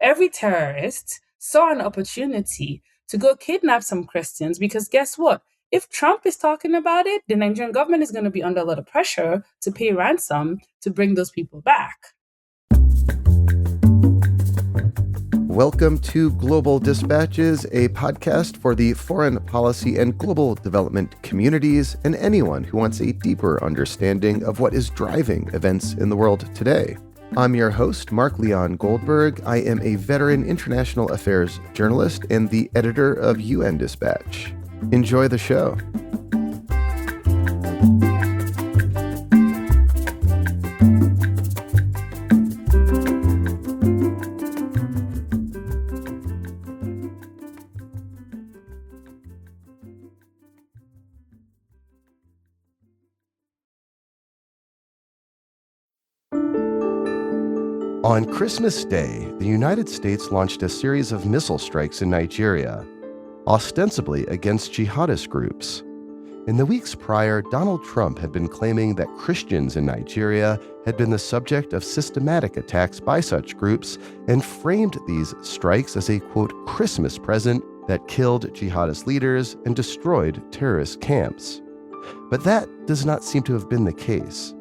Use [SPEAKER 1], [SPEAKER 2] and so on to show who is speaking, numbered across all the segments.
[SPEAKER 1] every terrorist saw an opportunity to go kidnap some Christians because guess what? If Trump is talking about it, the Nigerian government is going to be under a lot of pressure to pay ransom to bring those people back.
[SPEAKER 2] Welcome to Global Dispatches, a podcast for the foreign policy and global development communities and anyone who wants a deeper understanding of what is driving events in the world today. I'm your host, Mark Leon Goldberg. I am a veteran international affairs journalist and the editor of UN Dispatch. Enjoy the show. On Christmas Day, the United States launched a series of missile strikes in Nigeria, ostensibly against jihadist groups. In the weeks prior, Donald Trump had been claiming that Christians in Nigeria had been the subject of systematic attacks by such groups and framed these strikes as a, quote, Christmas present that killed jihadist leaders and destroyed terrorist camps. But that does not seem to have been the case.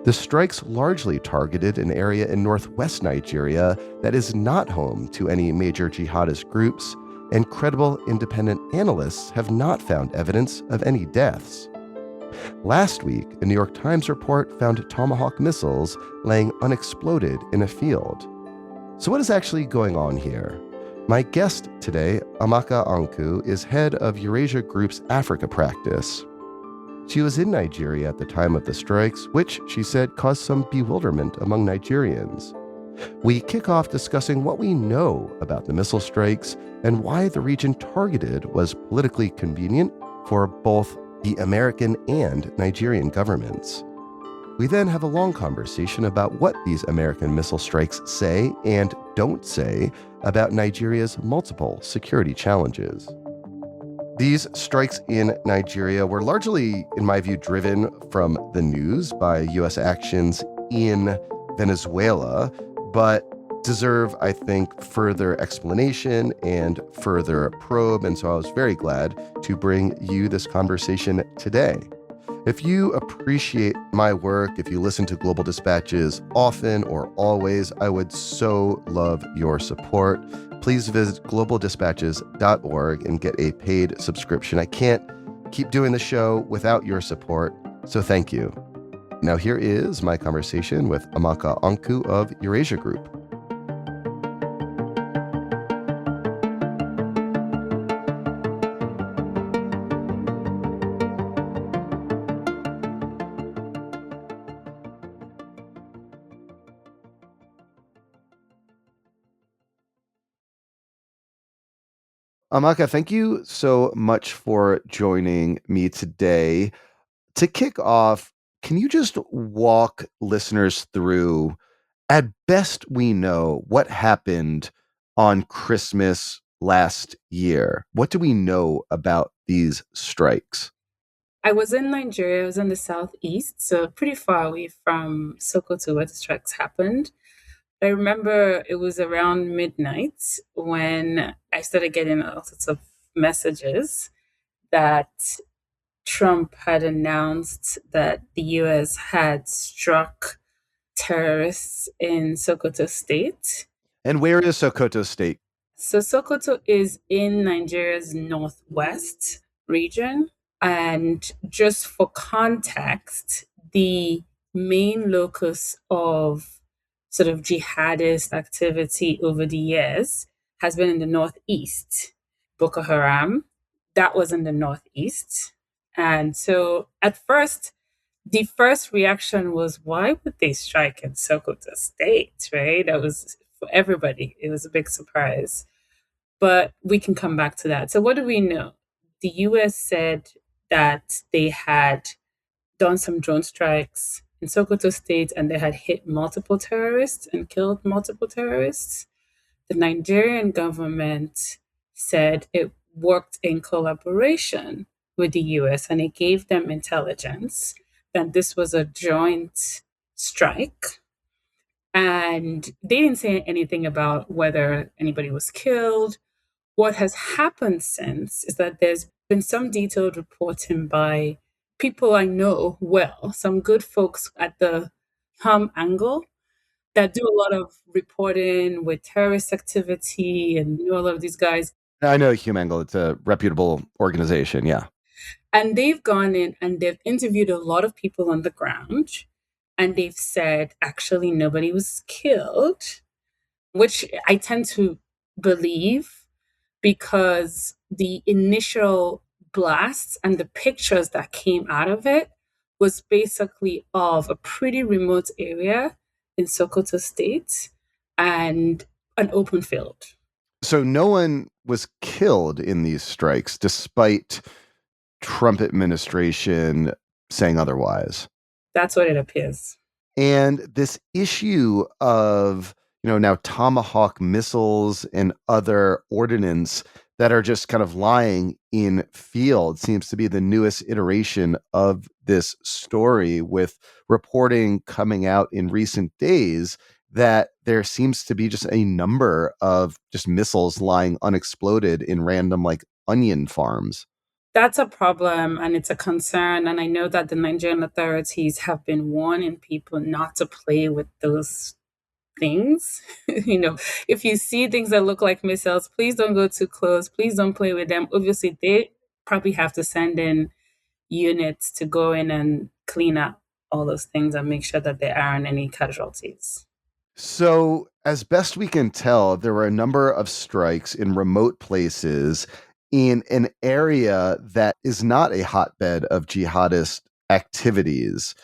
[SPEAKER 2] The strikes largely targeted an area in northwest Nigeria that is not home to any major jihadist groups, and credible independent analysts have not found evidence of any deaths. Last week, a New York Times report found Tomahawk missiles laying unexploded in a field. So what is actually going on here? My guest today, Amaka Anku, is head of Eurasia Group's Africa practice. She was in Nigeria at the time of the strikes, which, she said, caused some bewilderment among Nigerians. We kick off discussing what we know about the missile strikes and why the region targeted was politically convenient for both the American and Nigerian governments. We then have a long conversation about what these American missile strikes say and don't say about Nigeria's multiple security challenges. These strikes in Nigeria were largely, in my view, driven from the news by U.S. actions in Venezuela, but deserve, I think, further explanation and further probe. And so I was very glad to bring you this conversation today. If you appreciate my work, if you listen to Global Dispatches often or always, I would so love your support. Please visit globaldispatches.org and get a paid subscription. I can't keep doing the show without your support, so thank you. Now here is my conversation with Amaka Anku of Eurasia Group. Amaka, thank you so much for joining me today. To kick off, can you just walk listeners through, at best we know, what happened on Christmas last year? What do we know about these strikes?
[SPEAKER 1] I was in Nigeria, I was in the southeast, so pretty far away from Sokoto where the strikes happened. I remember it was around midnight when I started getting all sorts of messages that Trump had announced that the US had struck terrorists in Sokoto State.
[SPEAKER 2] And where is Sokoto State?
[SPEAKER 1] So Sokoto is in Nigeria's northwest region. And just for context, the main locus of sort of jihadist activity over the years has been in the northeast. Boko Haram, that was in the northeast. And so at first, the first reaction was, why would they strike in Sokoto State, right? That was, for everybody, it was a big surprise. But we can come back to that. So what do we know? The US said that they had done some drone strikes in Sokoto State and they had hit multiple terrorists and killed multiple terrorists. The Nigerian government said it worked in collaboration with the US and it gave them intelligence that this was a joint strike. And they didn't say anything about whether anybody was killed. What has happened since is that there's been some detailed reporting by people I know well, some good folks at the angle that do a lot of reporting with terrorist activity and all of these guys.
[SPEAKER 2] I know Humangle. It's a reputable organization. Yeah.
[SPEAKER 1] And they've gone in and they've interviewed a lot of people on the ground. And they've said, actually, nobody was killed, which I tend to believe because the initial blasts and the pictures that came out of it was basically of a pretty remote area in Sokoto State and an open field.
[SPEAKER 2] So no one was killed in these strikes, despite Trump administration saying otherwise.
[SPEAKER 1] That's what it appears.
[SPEAKER 2] And this issue of, now Tomahawk missiles and other ordnance that are just kind of lying in field seems to be the newest iteration of this story, with reporting coming out in recent days that there seems to be just a number of just missiles lying unexploded in random like onion farms.
[SPEAKER 1] That's a problem and it's a concern. And I know that the Nigerian authorities have been warning people not to play with those things. If you see things that look like missiles, please don't go too close. Please don't play with them. Obviously, they probably have to send in units to go in and clean up all those things and make sure that there aren't any casualties.
[SPEAKER 2] So, as best we can tell, there were a number of strikes in remote places in an area that is not a hotbed of jihadist activities.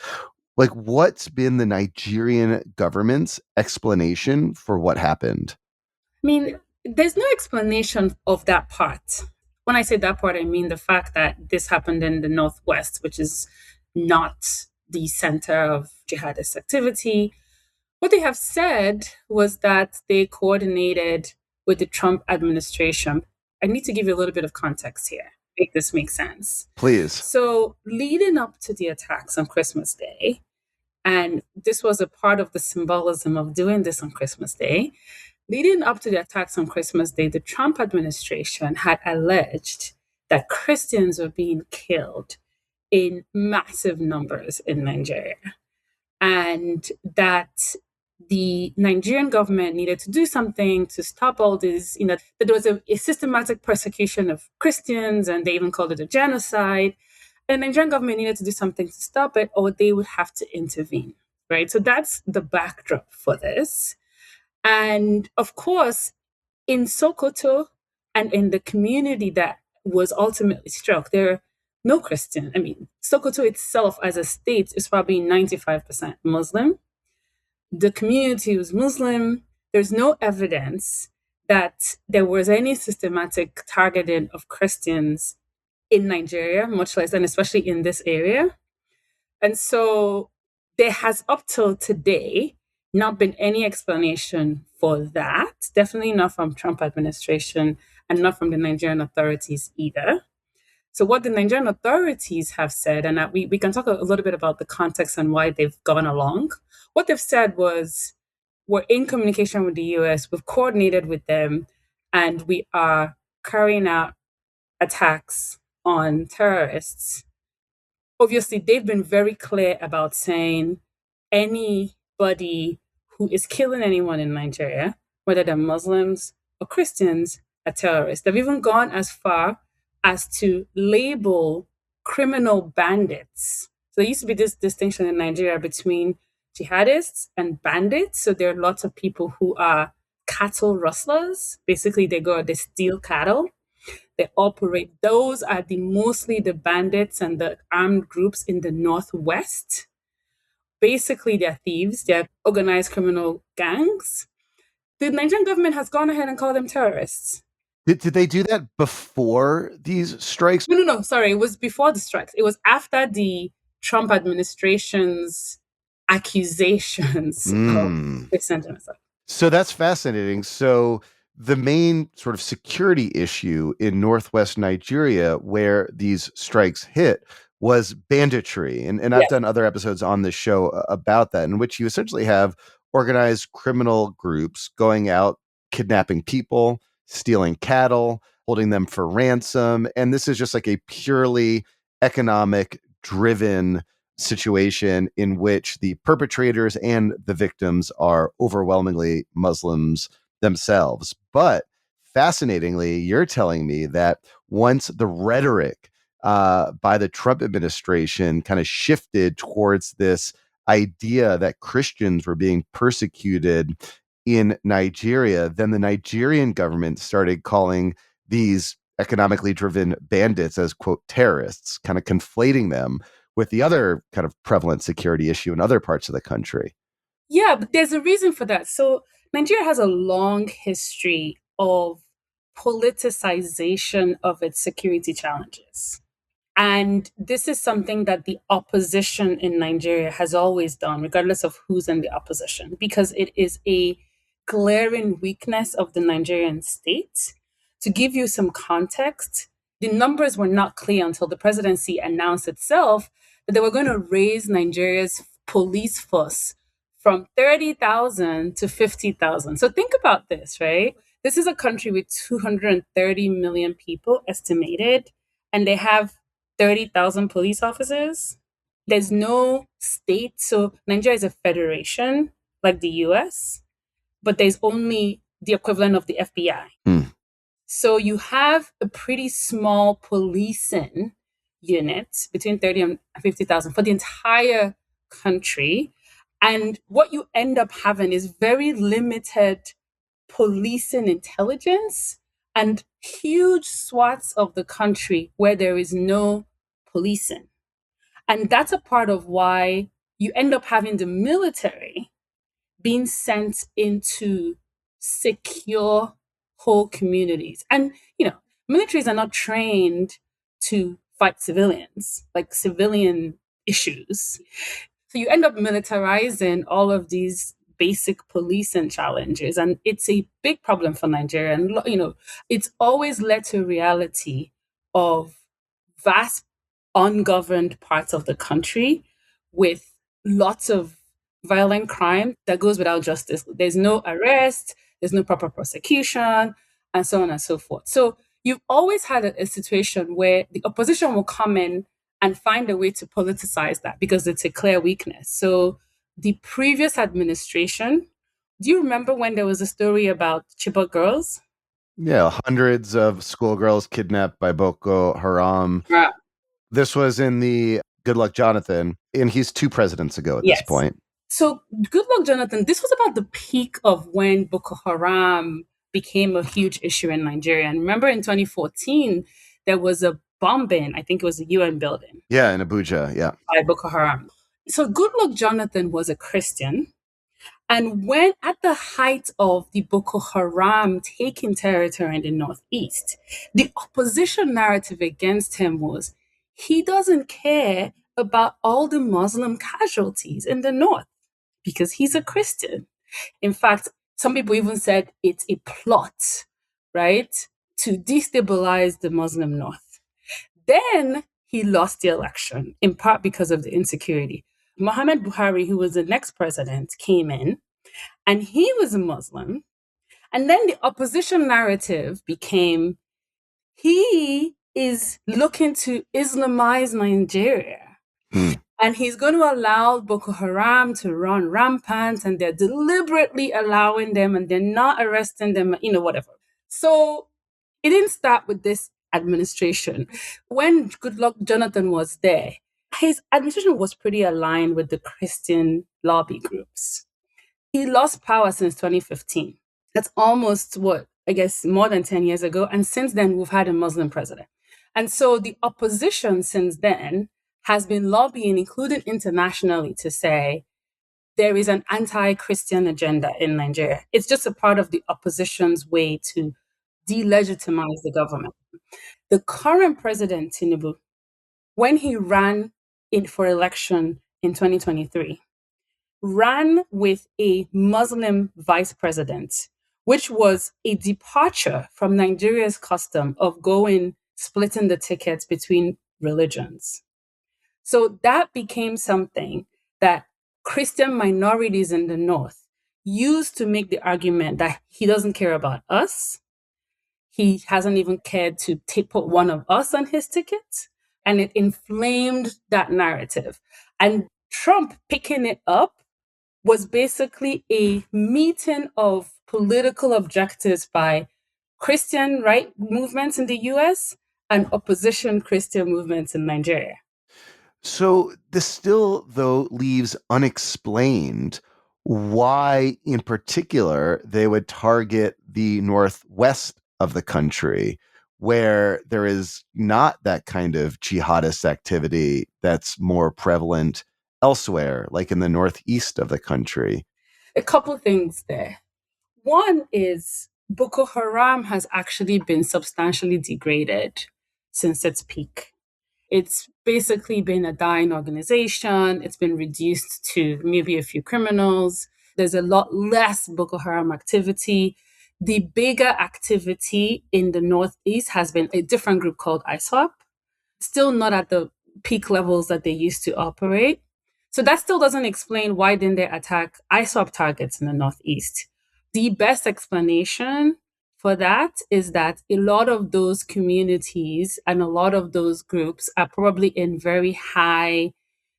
[SPEAKER 2] Like, what's been the Nigerian government's explanation for what happened?
[SPEAKER 1] I mean, there's no explanation of that part. When I say that part, I mean the fact that this happened in the Northwest, which is not the center of jihadist activity. What they have said was that they coordinated with the Trump administration. I need to give you a little bit of context here, make this make sense.
[SPEAKER 2] Please.
[SPEAKER 1] So, leading up to the attacks on Christmas Day, and this was a part of the symbolism of doing this on Christmas Day, leading up to the attacks on Christmas Day, the Trump administration had alleged that Christians were being killed in massive numbers in Nigeria, and that the Nigerian government needed to do something to stop all this, that there was a systematic persecution of Christians, and they even called it a genocide. And the Nigerian government needed to do something to stop it, or they would have to intervene, right? So that's the backdrop for this. And of course, in Sokoto and in the community that was ultimately struck, there are no Christian. I mean, Sokoto itself as a state is probably 95% Muslim. The community was Muslim. There's no evidence that there was any systematic targeting of Christians in Nigeria, much less, and especially in this area. And so there has, up till today, not been any explanation for that. Definitely not from Trump administration and not from the Nigerian authorities either. So what the Nigerian authorities have said, and we can talk a little bit about the context and why they've gone along. What they've said was, we're in communication with the US, we've coordinated with them, and we are carrying out attacks on terrorists. Obviously, they've been very clear about saying anybody who is killing anyone in Nigeria, whether they're Muslims or Christians, are terrorists. They've even gone as far as to label criminal bandits. So there used to be this distinction in Nigeria between jihadists and bandits. So there are lots of people who are cattle rustlers. Basically, they steal cattle. They operate. Those are mostly the bandits and the armed groups in the Northwest. Basically, they're thieves. They're organized criminal gangs. The Nigerian government has gone ahead and called them terrorists.
[SPEAKER 2] Did they do that before these strikes?
[SPEAKER 1] No. Sorry, it was before the strikes. It was after the Trump administration's accusations of this genocide.
[SPEAKER 2] So that's fascinating. So the main sort of security issue in Northwest Nigeria where these strikes hit was banditry. And I've done other episodes on this show about that, in which you essentially have organized criminal groups going out, kidnapping people, stealing cattle, holding them for ransom. And this is just like a purely economic driven situation in which the perpetrators and the victims are overwhelmingly Muslims themselves. But fascinatingly, you're telling me that once the rhetoric by the Trump administration kind of shifted towards this idea that Christians were being persecuted in Nigeria, then the Nigerian government started calling these economically driven bandits as, quote, terrorists, kind of conflating them with the other kind of prevalent security issue in other parts of the country.
[SPEAKER 1] Yeah, but there's a reason for that. So Nigeria has a long history of politicization of its security challenges. And this is something that the opposition in Nigeria has always done, regardless of who's in the opposition, because it is a glaring weakness of the Nigerian state. To give you some context, the numbers were not clear until the presidency announced itself that they were going to raise Nigeria's police force from 30,000 to 50,000. So think about this, right? This is a country with 230 million people estimated, and they have 30,000 police officers. There's no state. So Nigeria is a federation like the US, but there's only the equivalent of the FBI.
[SPEAKER 2] Hmm.
[SPEAKER 1] So you have a pretty small policing unit between 30 and 50,000 for the entire country. And what you end up having is very limited policing intelligence and huge swaths of the country where there is no policing. And that's a part of why you end up having the military being sent into secure whole communities. And, militaries are not trained to fight civilians, like civilian issues. So you end up militarizing all of these basic policing challenges. And it's a big problem for Nigeria. And, it's always led to a reality of vast ungoverned parts of the country with lots of violent crime that goes without justice. There's no arrest, there's no proper prosecution, and so on and so forth. So you've always had a situation where the opposition will come in and find a way to politicize that because it's a clear weakness. So the previous administration, do you remember when there was a story about Chibok girls?
[SPEAKER 2] Yeah, hundreds of schoolgirls kidnapped by Boko Haram.
[SPEAKER 1] Yeah.
[SPEAKER 2] This was in the Good Luck Jonathan, and he's two presidents ago at this
[SPEAKER 1] Yes.
[SPEAKER 2] point.
[SPEAKER 1] So, good luck, Jonathan. This was about the peak of when Boko Haram became a huge issue in Nigeria. And remember in 2014, there was a bombing, I think it was a UN building
[SPEAKER 2] Yeah, in Abuja. Yeah.
[SPEAKER 1] by Boko Haram. So, good luck, Jonathan was a Christian. And when at the height of the Boko Haram taking territory in the Northeast, the opposition narrative against him was he doesn't care about all the Muslim casualties in the North because he's a Christian. In fact, some people even said it's a plot, right, to destabilize the Muslim North. Then he lost the election, in part because of the insecurity. Muhammad Buhari, who was the next president, came in and he was a Muslim. And then the opposition narrative became he is looking to Islamize Nigeria.
[SPEAKER 2] Hmm.
[SPEAKER 1] And he's going to allow Boko Haram to run rampant, and they're deliberately allowing them and they're not arresting them, whatever. So it didn't start with this administration. When Goodluck Jonathan was there, his administration was pretty aligned with the Christian lobby groups. He lost power since 2015. That's almost I guess more than 10 years ago. And since then, we've had a Muslim president. And so the opposition since then has been lobbying, including internationally, to say there is an anti-Christian agenda in Nigeria. It's just a part of the opposition's way to delegitimize the government. The current president, Tinubu, when he ran in for election in 2023, ran with a Muslim vice president, which was a departure from Nigeria's custom of splitting the tickets between religions. So that became something that Christian minorities in the North used to make the argument that he doesn't care about us. He hasn't even cared to put one of us on his ticket. And it inflamed that narrative. And Trump picking it up was basically a meeting of political objectives by Christian right movements in the US and opposition Christian movements in Nigeria.
[SPEAKER 2] So this still, though, leaves unexplained why, in particular, they would target the northwest of the country, where there is not that kind of jihadist activity that's more prevalent elsewhere, like in the northeast of the country.
[SPEAKER 1] A couple things there. One is Boko Haram has actually been substantially degraded since its peak. It's basically been a dying organization. It's been reduced to maybe a few criminals. There's a lot less Boko Haram activity. The bigger activity in the Northeast has been a different group called ISWAP, still not at the peak levels that they used to operate. So that still doesn't explain why didn't they attack ISWAP targets in the Northeast. The best explanation for that is that a lot of those communities and a lot of those groups are probably in very high,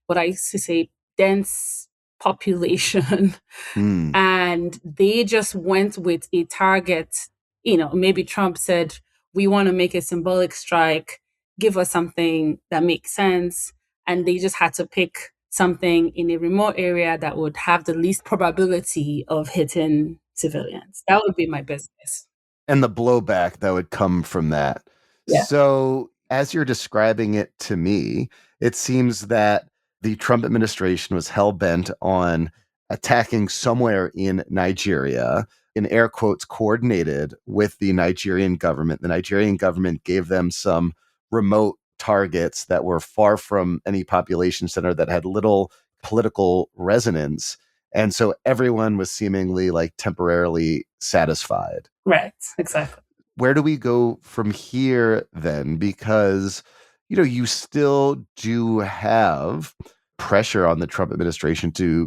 [SPEAKER 1] what I used to say, dense population.
[SPEAKER 2] Mm.
[SPEAKER 1] And they just went with a target. Maybe Trump said, we want to make a symbolic strike, give us something that makes sense. And they just had to pick something in a remote area that would have the least probability of hitting civilians. That would be my business.
[SPEAKER 2] And the blowback that would come from that.
[SPEAKER 1] Yeah.
[SPEAKER 2] So, as you're describing it to me, it seems that the Trump administration was hell bent on attacking somewhere in Nigeria, in air quotes, coordinated with the Nigerian government. The Nigerian government gave them some remote targets that were far from any population center, that had little political resonance. And so everyone was seemingly like temporarily satisfied.
[SPEAKER 1] Right, exactly.
[SPEAKER 2] Where do we go from here then? Because, you still do have pressure on the Trump administration to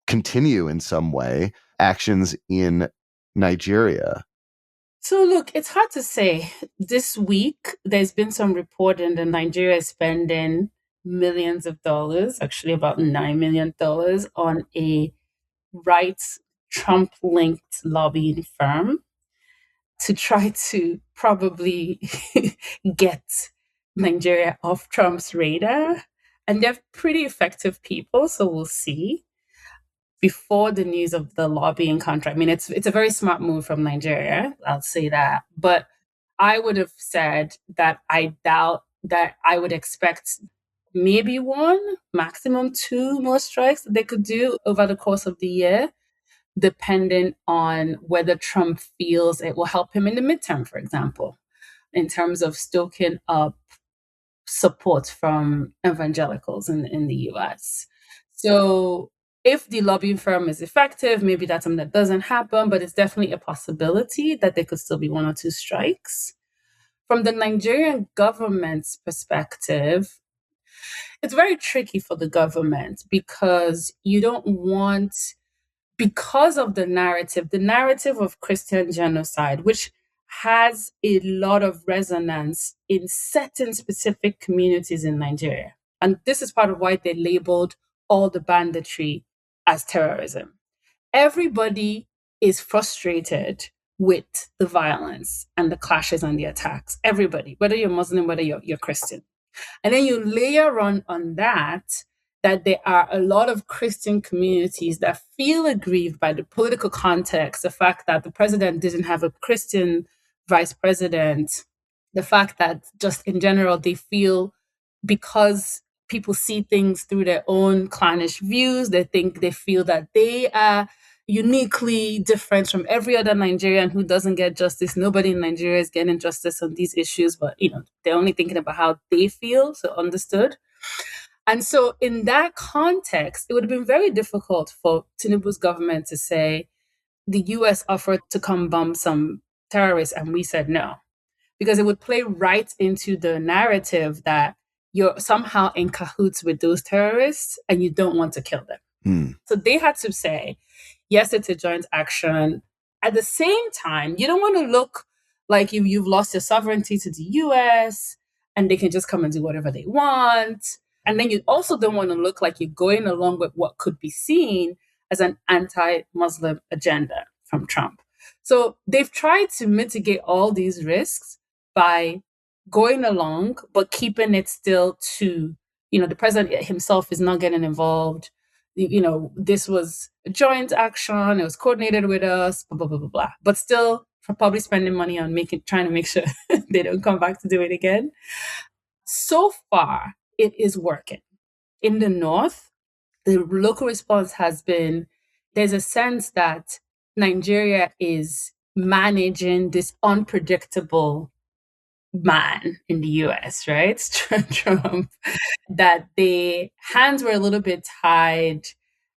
[SPEAKER 2] continue in some way actions in Nigeria.
[SPEAKER 1] So look, it's hard to say. This week, there's been some reporting that Nigeria is spending millions of dollars, actually about $9 million, on a right Trump-linked lobbying firm to try to probably get Nigeria off Trump's radar. And they're pretty effective people, so we'll see. Before the news of the lobbying contract, I mean, it's a very smart move from Nigeria, I'll say that. But I would have said that I doubt that I would expect maybe one, maximum two more strikes that they could do over the course of the year, depending on whether Trump feels it will help him in the midterm, for example, in terms of stoking up support from evangelicals in the US. So if the lobbying firm is effective, maybe that's something that doesn't happen, but it's definitely a possibility that there could still be one or two strikes. From the Nigerian government's perspective, it's very tricky for the government because you don't want, because of the narrative of Christian genocide, which has a lot of resonance in certain specific communities in Nigeria. And this is part of why they labeled all the banditry as terrorism. Everybody is frustrated with the violence and the clashes and the attacks. Everybody, whether you're Muslim, whether you're Christian. And then you layer on that there are a lot of Christian communities that feel aggrieved by the political context, the fact that the president didn't have a Christian vice president, the fact that just in general they feel, because people see things through their own clannish views, they feel that they are uniquely different from every other Nigerian who doesn't get justice. Nobody in Nigeria is getting justice on these issues, but they're only thinking about how they feel, so understood. And so in that context, it would have been very difficult for Tinubu's government to say the US offered to come bomb some terrorists and we said no, because it would play right into the narrative that you're somehow in cahoots with those terrorists and you don't want to kill them. So they had to say, Yes, it's a joint action. At the same time, you don't want to look like you've lost your sovereignty to the US and they can just come and do whatever they want. And then you also don't want to look like you're going along with what could be seen as an anti Muslim agenda from Trump. So they've tried to mitigate all these risks by going along, but keeping it still to, the president himself is not getting involved. This was a joint action. It was coordinated with us, blah, blah, blah, blah, blah. But still probably spending money on trying to make sure they don't come back to do it again. So far, it is working. In the North, the local response has been there's a sense that Nigeria is managing this unpredictable man in the US, right? Trump, that the hands were a little bit tied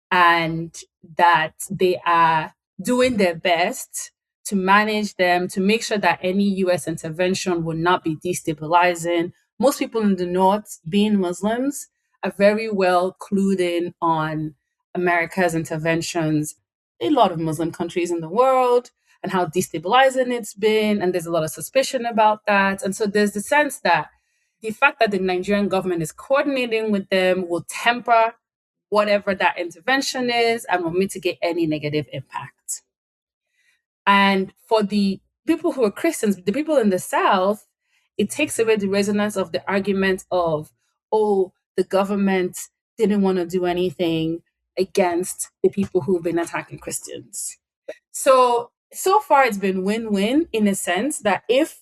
[SPEAKER 1] and that they are doing their best to manage them, to make sure that any US intervention will not be destabilizing. Most people in the North, being Muslims, are very well clued in on America's interventions in a lot of Muslim countries in the world and how destabilizing it's been. And there's a lot of suspicion about that. And so there's the sense that the fact that the Nigerian government is coordinating with them will temper whatever that intervention is and will mitigate any negative impact. And for the people who are Christians, the people in the South, it takes away the resonance of the argument of, oh, the government didn't want to do anything against the people who've been attacking Christians. So far it's been win-win in a sense that if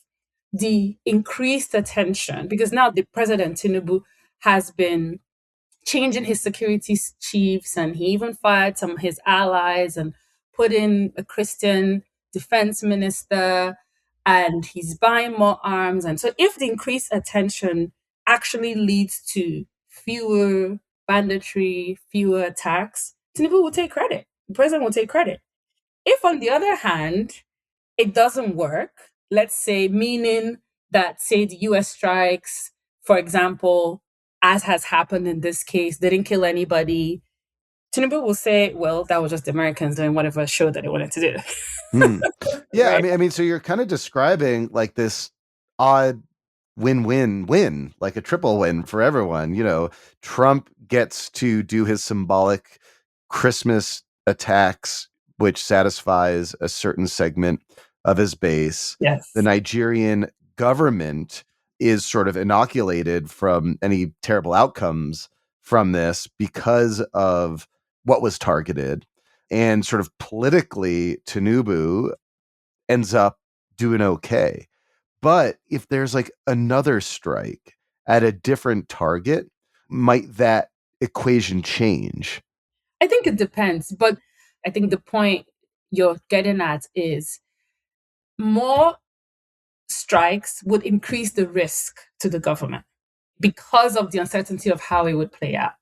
[SPEAKER 1] the increased attention, because now the president Tinubu has been changing his security chiefs, and he even fired some of his allies and put in a Christian defense minister, and he's buying more arms. And so if the increased attention actually leads to fewer banditry, fewer attacks, Tinubu will take credit. The president will take credit. If, on the other hand, it doesn't work, let's say, meaning that, say, the US strikes, for example, as has happened in this case, they didn't kill anybody, Tinubu will say, well, that was just the Americans doing whatever show that they wanted to do.
[SPEAKER 2] Hmm. Yeah,
[SPEAKER 1] Right?
[SPEAKER 2] so you're kind of describing like this odd win-win-win, like a triple win for everyone. Trump gets to do his symbolic Christmas attacks, which satisfies a certain segment of his base. The
[SPEAKER 1] Yes.
[SPEAKER 2] Nigerian government is sort of inoculated from any terrible outcomes from this because of what was targeted. And sort of politically, Tinubu ends up doing okay. But if there's like another strike at a different target, might that equation change?
[SPEAKER 1] I think it depends, but I think the point you're getting at is more strikes would increase the risk to the government because of the uncertainty of how it would play out.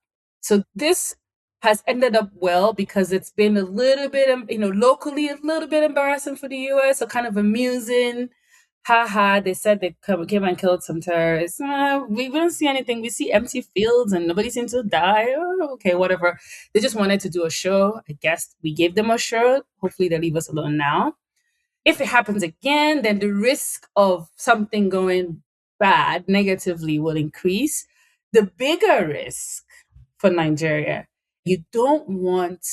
[SPEAKER 1] So this has ended up well because it's been a little bit, locally a little bit embarrassing for the US, so kind of amusing. Haha, they said they came and killed some terrorists. We don't see anything. We see empty fields and nobody seems to die. Oh, okay, whatever. They just wanted to do a show. I guess we gave them a show. Hopefully they leave us alone now. If it happens again, then the risk of something going bad negatively will increase. The bigger risk for Nigeria, you don't want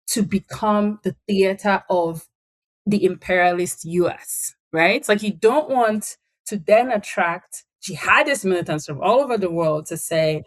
[SPEAKER 1] to become the theater of the imperialist US, right? It's like you don't want to then attract jihadist militants from all over the world to say,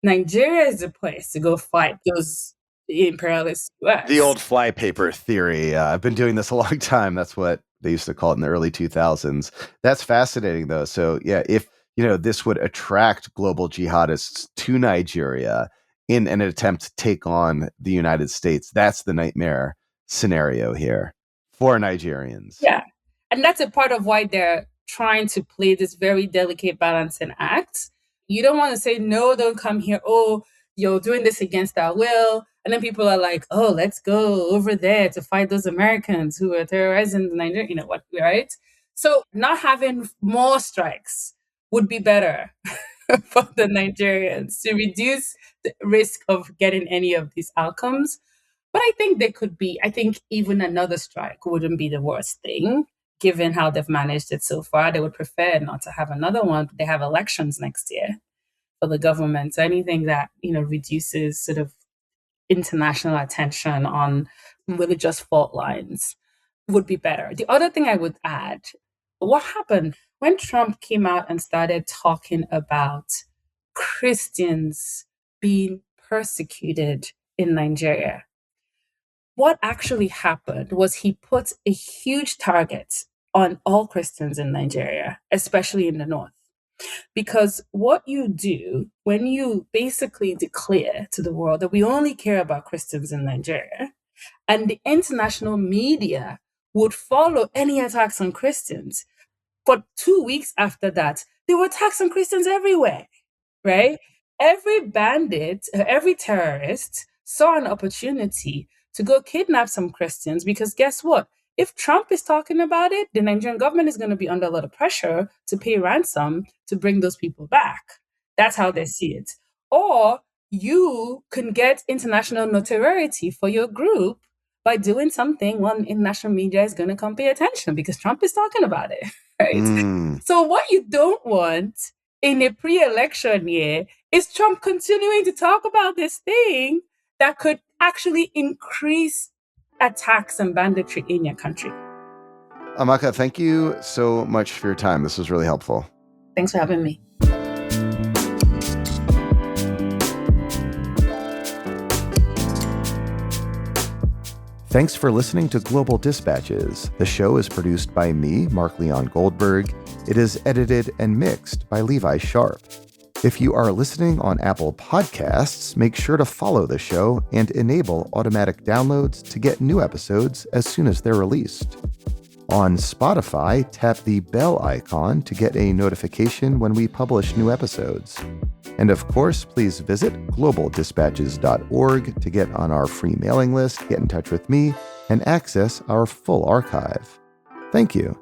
[SPEAKER 1] Nigeria is the place to go fight those imperialist
[SPEAKER 2] The
[SPEAKER 1] US.
[SPEAKER 2] old flypaper theory. I've been doing this a long time. That's what they used to call it in the early 2000s. That's fascinating, though. So, yeah, if this would attract global jihadists to Nigeria in an attempt to take on the United States, that's the nightmare scenario here for Nigerians.
[SPEAKER 1] Yeah. And that's a part of why they're trying to play this very delicate balancing act. You don't want to say, no, don't come here. Oh, you're doing this against our will. And then people are like, oh, let's go over there to fight those Americans who are terrorizing Nigeria. You know what, right? So not having more strikes would be better for the Nigerians to reduce the risk of getting any of these outcomes. But I think even another strike wouldn't be the worst thing, given how they've managed it so far. They would prefer not to have another one. They have elections next year for the government. So anything that, reduces sort of international attention on religious fault lines would be better. The other thing I would add, what happened when Trump came out and started talking about Christians being persecuted in Nigeria? What actually happened was he put a huge target on all Christians in Nigeria, especially in the north. Because what you do when you basically declare to the world that we only care about Christians in Nigeria, and the international media would follow any attacks on Christians. For 2 weeks after that, there were attacks on Christians everywhere, right? Every bandit, every terrorist saw an opportunity to go kidnap some Christians because guess what? If Trump is talking about it, the Nigerian government is going to be under a lot of pressure to pay ransom to bring those people back. That's how they see it. Or you can get international notoriety for your group by doing something when international media is going to come pay attention because Trump is talking about it, right?
[SPEAKER 2] Mm.
[SPEAKER 1] So what you don't want in a pre-election year is Trump continuing to talk about this thing that could actually increase attacks and banditry in your country.
[SPEAKER 2] Amaka, thank you so much for your time. This was really helpful.
[SPEAKER 1] Thanks for having me.
[SPEAKER 2] Thanks for listening to Global Dispatches. The show is produced by me, Mark Leon Goldberg. It is edited and mixed by Levi Sharp. If you are listening on Apple Podcasts, make sure to follow the show and enable automatic downloads to get new episodes as soon as they're released. On Spotify, tap the bell icon to get a notification when we publish new episodes. And of course, please visit globaldispatches.org to get on our free mailing list, get in touch with me, and access our full archive. Thank you.